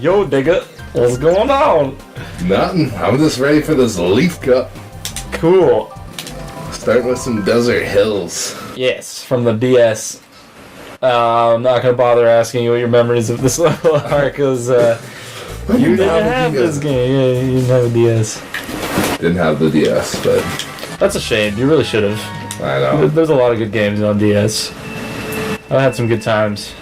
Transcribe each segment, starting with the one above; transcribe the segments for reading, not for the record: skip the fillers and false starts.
Yo, Digguh, what's going on? Nothing. I'm just ready for this Leaf Cup. Cool. Starting with some Desert Hills. Yes, from the DS. I'm not gonna bother asking you what your memories of this level are, because you didn't have this game. Yeah, you didn't have a DS. Didn't have the DS, but that's a shame. You really should have. I know. There's a lot of good games on DS. I had some good times.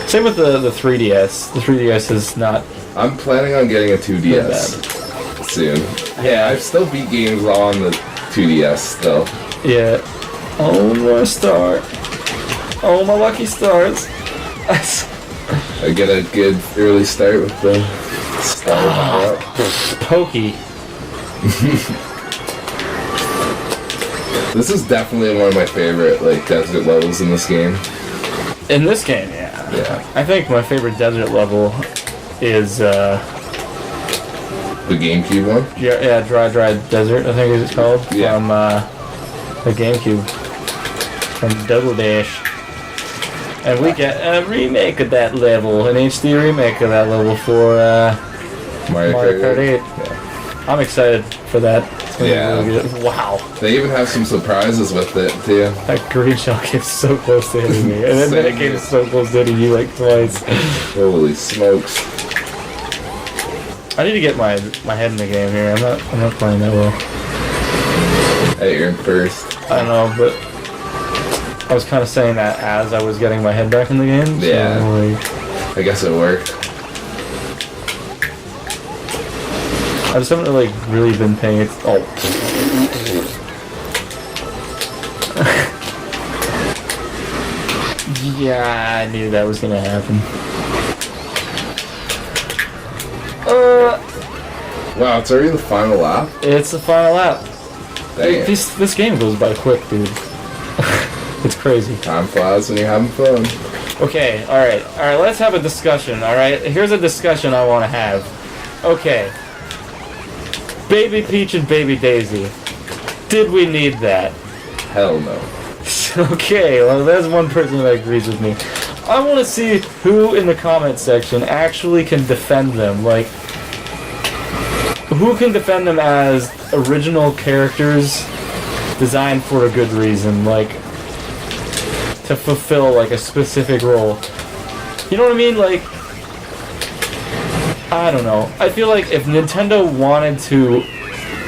Same with the 3DS. The 3DS is not. I'm planning on getting a 2DS soon. Yeah, I've still beat games on the 2DS though. Yeah. Oh my star. Oh my lucky stars. I get a good early start with the star. Pokey. This is definitely one of my favorite desert levels in this game. In this game, yeah. Yeah. I think my favorite desert level is the GameCube one? Yeah, Dry Desert, I think it's called. Yeah. From the GameCube. From Double Dash. And we get a remake of that level, an HD remake of that level for Mario Kart 8. Yeah. I'm excited for that. It's gonna be really good. Wow. They even have some surprises with it, too. That green shell came so close to hitting me. And then it came so close to hitting you twice. Holy smokes. I need to get my head in the game here. I'm not playing that well. Hey, you're in first. I don't know, but I was kind of saying that as I was getting my head back in the game. Yeah. So, I guess it worked. I just haven't really been paying it. Oh. Yeah, I knew that was gonna happen. Wow, it's already the final lap? It's the final lap. Dang. This game goes by quick, dude. It's crazy. Time flies when you're having fun. Okay, alright, let's have a discussion, alright? Here's a discussion I want to have. Okay. Baby Peach and Baby Daisy. Did we need that? Hell no. Okay, well, there's one person that agrees with me. I want to see who in the comment section actually can defend them. Who can defend them as original characters designed for a good reason, to fulfill a specific role. You know what I mean? I don't know. I feel like if Nintendo wanted to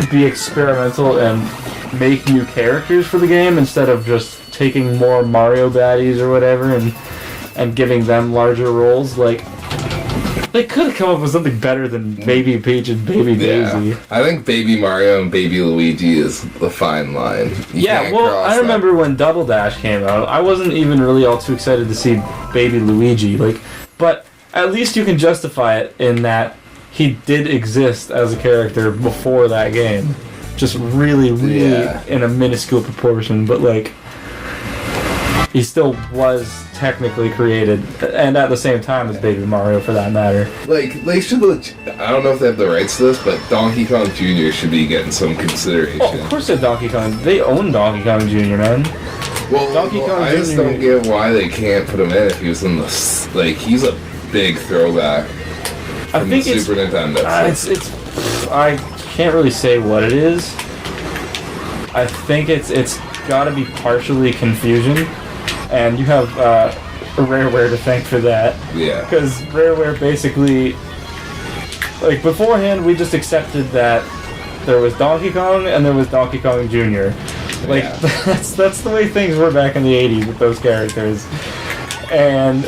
be experimental and make new characters for the game instead of just taking more Mario baddies or whatever and giving them larger roles, they could have come up with something better than Baby Peach and Baby Daisy. I think Baby Mario and Baby Luigi is the fine line. I remember when Double Dash came out, I wasn't even really all too excited to see Baby Luigi, but at least you can justify it in that he did exist as a character before that game. Just really in a minuscule proportion, but he still was technically created, and at the same time as Baby Mario, for that matter. They should. I don't know if they have the rights to this, but Donkey Kong Jr. should be getting some consideration. Oh, of course, they're Donkey Kong. They own Donkey Kong Jr., man. Well, Donkey Kong I just Jr. don't get why they can't put him in if he was in the he's a big throwback from the Super Nintendo. I can't really say what it is. I think it's got to be partially confusion. And you have Rareware to thank for that. Yeah. Because Rareware basically, beforehand, we just accepted that there was Donkey Kong and there was Donkey Kong Jr. That's the way things were back in the 80s with those characters. And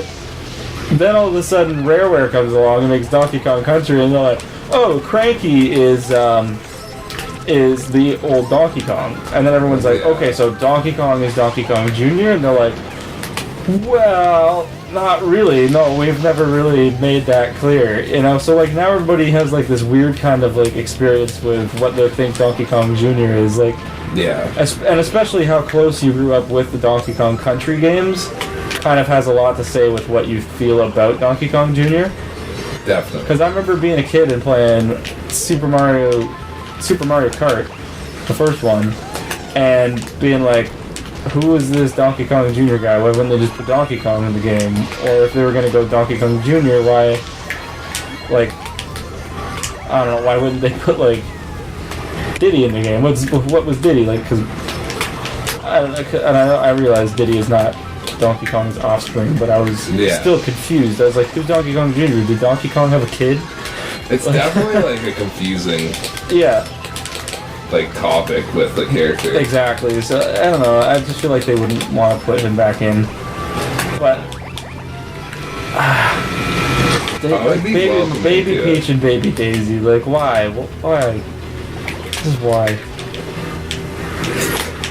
then all of a sudden, Rareware comes along and makes Donkey Kong Country, and they're like, oh, Cranky is the old Donkey Kong. And then everyone's like, okay, so Donkey Kong is Donkey Kong Jr.? And they're like, well, not really. No, we've never really made that clear. So now everybody has this weird kind of experience with what they think Donkey Kong Jr. is. Yeah. And especially how close you grew up with the Donkey Kong Country games kind of has a lot to say with what you feel about Donkey Kong Jr. Definitely. Because I remember being a kid and playing Super Mario Kart, the first one, and being like, who is this Donkey Kong Jr. guy? Why wouldn't they just put Donkey Kong in the game? Or if they were going to go Donkey Kong Jr., why Like, I don't know, why wouldn't they put, like, Diddy in the game? What was Diddy? Like, because I realize Diddy is not Donkey Kong's offspring, but I was still confused. I was like, who's Donkey Kong Jr.? Did Donkey Kong have a kid? It's definitely like a confusing like topic with the character. Exactly. So I don't know. I just feel like they wouldn't want to put him back in. But baby Peach and Baby Daisy. Like, why? Why? This is why.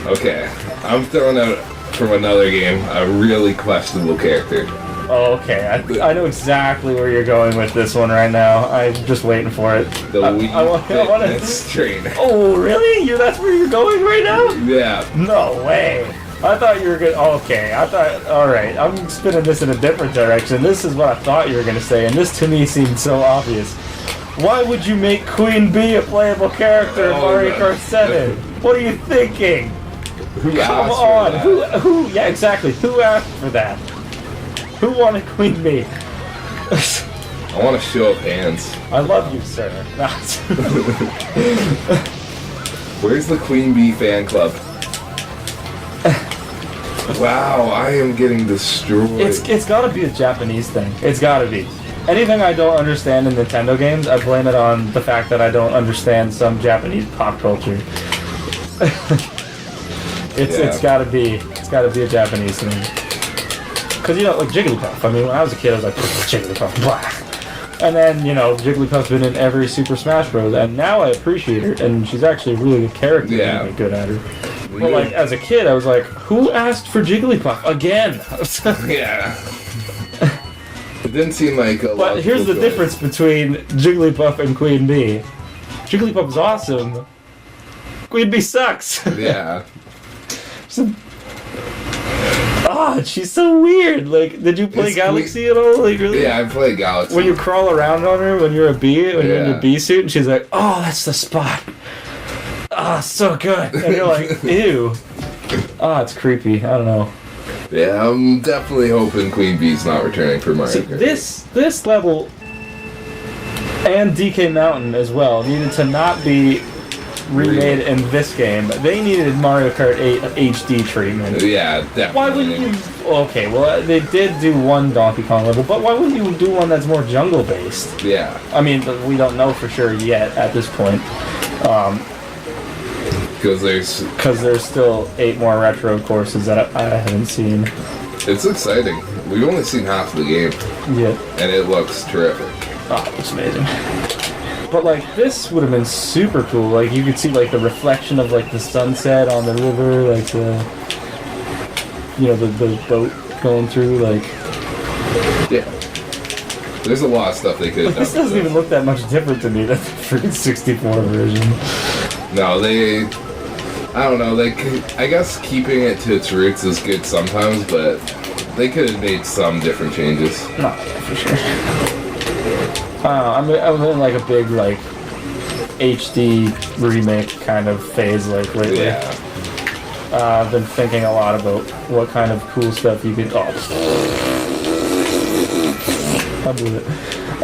Okay, I'm throwing out from another game a really questionable character. Oh, okay. I know exactly where you're going with this one right now. I'm just waiting for it. The Wii Fitness trainer. Oh, really? That's where you're going right now? Yeah. No way. I thought you were going to... Okay, alright, I'm spinning this in a different direction. This is what I thought you were going to say, and this to me seemed so obvious. Why would you make Queen Bee a playable character in Mario Kart 7? What are you thinking? Come on. Who? Yeah, exactly. Who asked for that? Who wanted Queen Bee? I want to show of hands. I love you, sir. Where's the Queen Bee fan club? Wow, I am getting destroyed. It's gotta be a Japanese thing. It's gotta be. Anything I don't understand in Nintendo games, I blame it on the fact that I don't understand some Japanese pop culture. It's gotta be a Japanese thing. Because, you know, like Jigglypuff. I mean, when I was a kid, I was like, Jigglypuff, blah. And then, you know, Jigglypuff's been in every Super Smash Bros. And now I appreciate her, and she's actually a really good character. Yeah. Really good at her. But, like, as a kid, I was like, who asked for Jigglypuff again? Yeah. It didn't seem like a But here's the difference between Jigglypuff and Queen Bee. Jigglypuff is awesome. Queen Bee sucks. Yeah. She's so weird. Like, did you play Galaxy at all? Like, really? Yeah, I played Galaxy. When you crawl around on her, when you're a bee, when you're in your bee suit, and she's like, oh, that's the spot. So good. And you're like, ew. It's creepy. I don't know. Yeah, I'm definitely hoping Queen Bee's not returning for Mario Kart. This level and DK Mountain as well needed to not be remade in this game. They needed Mario Kart 8 HD treatment. Yeah, definitely. Why wouldn't you... Okay, well, they did do one Donkey Kong level, but why wouldn't you do one that's more jungle-based? Yeah. I mean, we don't know for sure yet at this point. Because there's still 8 more retro courses that I haven't seen. It's exciting. We've only seen half of the game. Yeah. And it looks terrific. Oh, it's amazing. But, like, this would have been super cool. Like, you could see, like, the reflection of, like, the sunset on the river, like, the boat going through, like... Yeah. There's a lot of stuff they could have done. This doesn't even look that much different to me than the freaking 64 version. No, I don't know, I guess keeping it to its roots is good sometimes, but they could have made some different changes. No, for sure. I'm in like a big like HD remake kind of phase like lately. Yeah. I've been thinking a lot about what kind of cool stuff you could. I'll do it.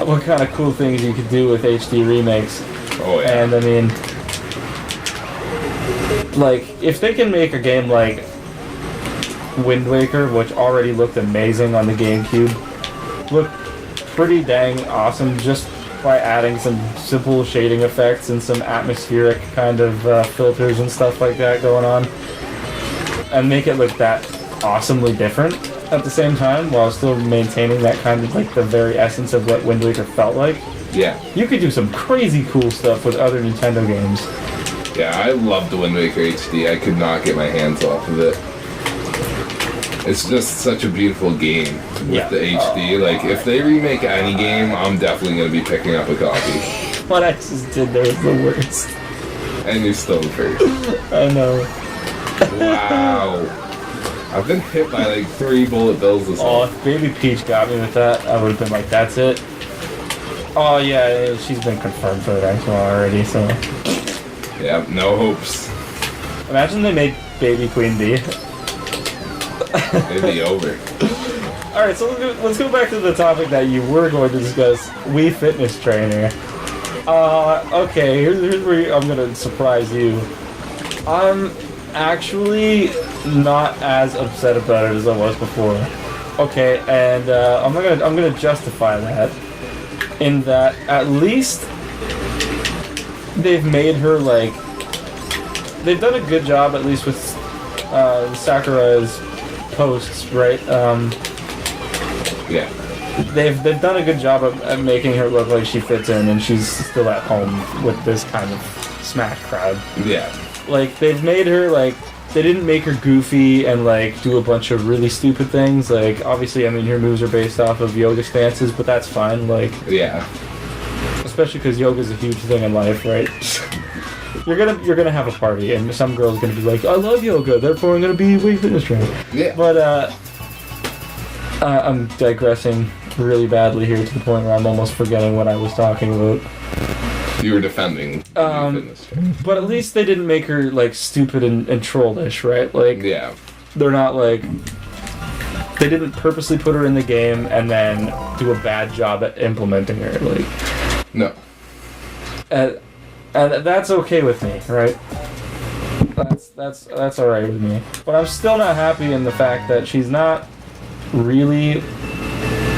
What kind of cool things you could do with HD remakes? Oh yeah. And I mean, like if they can make a game like Wind Waker, which already looked amazing on the GameCube, look pretty dang awesome just by adding some simple shading effects and some atmospheric kind of filters and stuff like that going on, and make it look that awesomely different at the same time while still maintaining that kind of like the very essence of what Wind Waker felt like. Yeah. You could do some crazy cool stuff with other Nintendo games. Yeah, I love the Wind Waker HD. I could not get my hands off of it. It's just such a beautiful game with the HD. Like, if they remake any game, I'm definitely going to be picking up a copy. What I just did there was the worst. And you're still first. I know. Wow. I've been hit by like 3 bullet bills this whole. If Baby Peach got me with that, I would have been like, that's it. Oh yeah, she's been confirmed for the next one already, so... Yeah, no hopes. Imagine they made Baby Queen Bee. It'd be over. Alright, so let's go back to the topic that you were going to discuss, Wii Fitness Trainer. Okay, here's where I'm gonna surprise you. I'm actually not as upset about it as I was before. Okay, and I'm gonna justify that in that at least they've made her like they've done a good job at least with Sakurai's posts, right? Yeah. They've done a good job at making her look like she fits in and she's still at home with this kind of Smash crowd. Yeah. Like, they've made her, like, they didn't make her goofy and, like, do a bunch of really stupid things. Like, obviously, I mean, her moves are based off of yoga stances, but that's fine. Like, yeah. Especially because yoga's a huge thing in life, right? You're gonna have a party, and some girl's gonna be like, I love yoga, therefore I'm gonna be Wii Fitness Trainer. Yeah. But, I'm digressing really badly here to the point where I'm almost forgetting what I was talking about. You were defending fitness. But at least they didn't make her, like, stupid and trollish, right? Like, yeah. They're not, like... They didn't purposely put her in the game and then do a bad job at implementing her, like... No. And that's okay with me, right? That's alright with me. But I'm still not happy in the fact that she's not really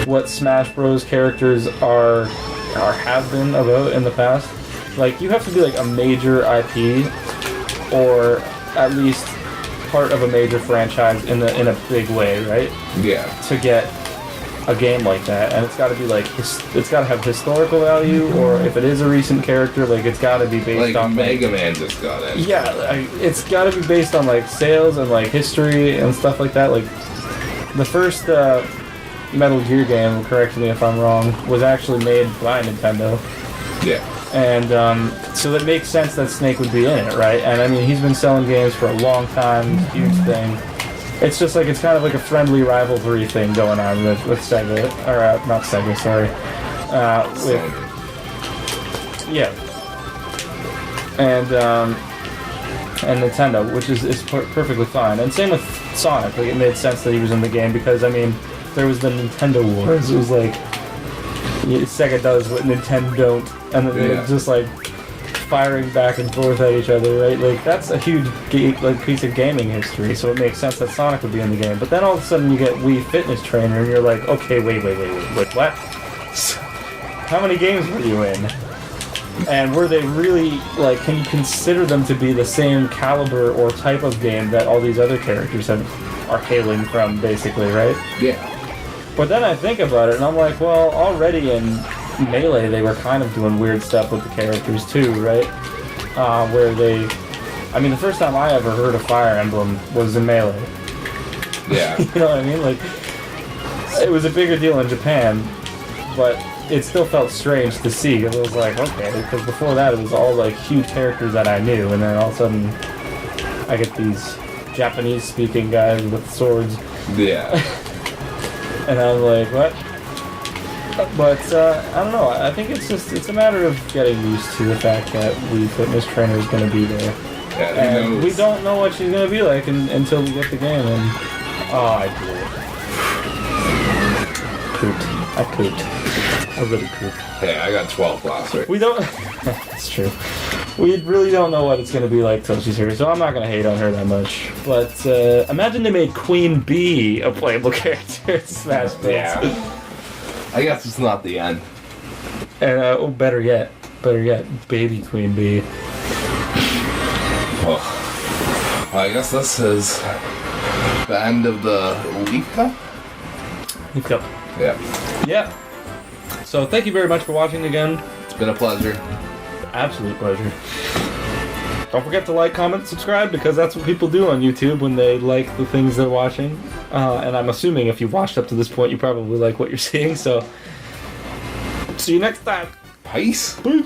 what Smash Bros. Characters are have been about in the past. Like, you have to be like a major IP or at least part of a major franchise in a big way, right? Yeah. To get a game like that, and it's got to be like it's got to have historical value, or if it is a recent character, like it's got to be based on Mega Man just got it. Yeah, it's got to be based on like sales and like history and stuff like that. Like the first Metal Gear game, correct me if I'm wrong, was actually made by Nintendo. Yeah. And so it makes sense that Snake would be in it, right? And I mean, he's been selling games for a long time, huge thing. It's just like, it's kind of like a friendly rivalry thing going on with Sega, or not Sega, sorry. Yeah. And Nintendo, which is perfectly fine. And same with Sonic, like it made sense that he was in the game because, I mean, there was the Nintendo Wars. It was like, Sega does what Nintendo don't, and then they're just like firing back and forth at each other, right? Like, that's a huge piece of gaming history, so it makes sense that Sonic would be in the game. But then all of a sudden you get Wii Fitness Trainer, and you're like, okay, wait, what? How many games were you in? And were they really, like, can you consider them to be the same caliber or type of game that all these other characters are hailing from, basically, right? Yeah. But then I think about it, and I'm like, well, already in Melee, they were kind of doing weird stuff with the characters too, right? Where I mean, the first time I ever heard of Fire Emblem was in Melee. Yeah. You know what I mean? Like, it was a bigger deal in Japan, but it still felt strange to see. It was like, okay, because before that it was all like huge characters that I knew, and then all of a sudden I get these Japanese-speaking guys with swords. Yeah. And I'm like, what? But, I don't know, I think it's a matter of getting used to the fact that Wii Fitness Trainer is going to be there. Yeah, and we don't know what she's going to be like until we get the game, and... Oh, I blew it. I pooped. I really pooped. Hey, I got 12 last week. We don't... That's true. We really don't know what it's going to be like till she's here, so I'm not going to hate on her that much. But, imagine they made Queen Bee a playable character in Smash Bros. Yeah. I guess it's not the end. And, better yet, Baby Queen Bee. Oh. Well, I guess this is the end of the Leaf Cup? Leaf Cup. Yeah. Yeah. So, thank you very much for watching again. It's been a pleasure. Absolute pleasure. Don't forget to like, comment, subscribe, because that's what people do on YouTube when they like the things they're watching. And I'm assuming if you've watched up to this point, you probably like what you're seeing, so... See you next time! Peace! Peace!